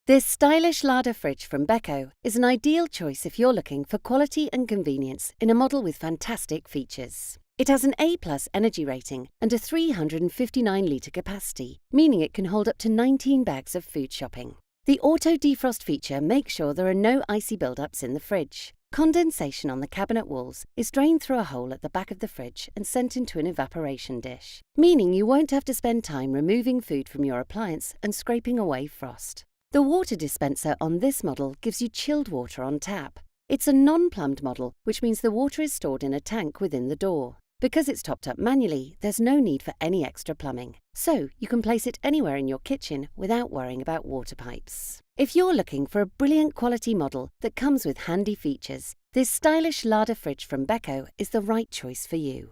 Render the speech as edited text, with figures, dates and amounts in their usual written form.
This stylish larder fridge from Beko is an ideal choice if you're looking for quality and convenience in a model with fantastic features. It has an A+ energy rating and a 359-litre capacity, meaning it can hold up to 19 bags of food shopping. The auto defrost feature makes sure there are no icy buildups in the fridge. Condensation on the cabinet walls is drained through a hole at the back of the fridge and sent into an evaporation dish, meaning you won't have to spend time removing food from your appliance and scraping away frost. The water dispenser on this model gives you chilled water on tap. It's a non-plumbed model, which means the water is stored in a tank within the door. Because it's topped up manually, there's no need for any extra plumbing, so you can place it anywhere in your kitchen without worrying about water pipes. If you're looking for a brilliant quality model that comes with handy features, this stylish larder fridge from Beko is the right choice for you.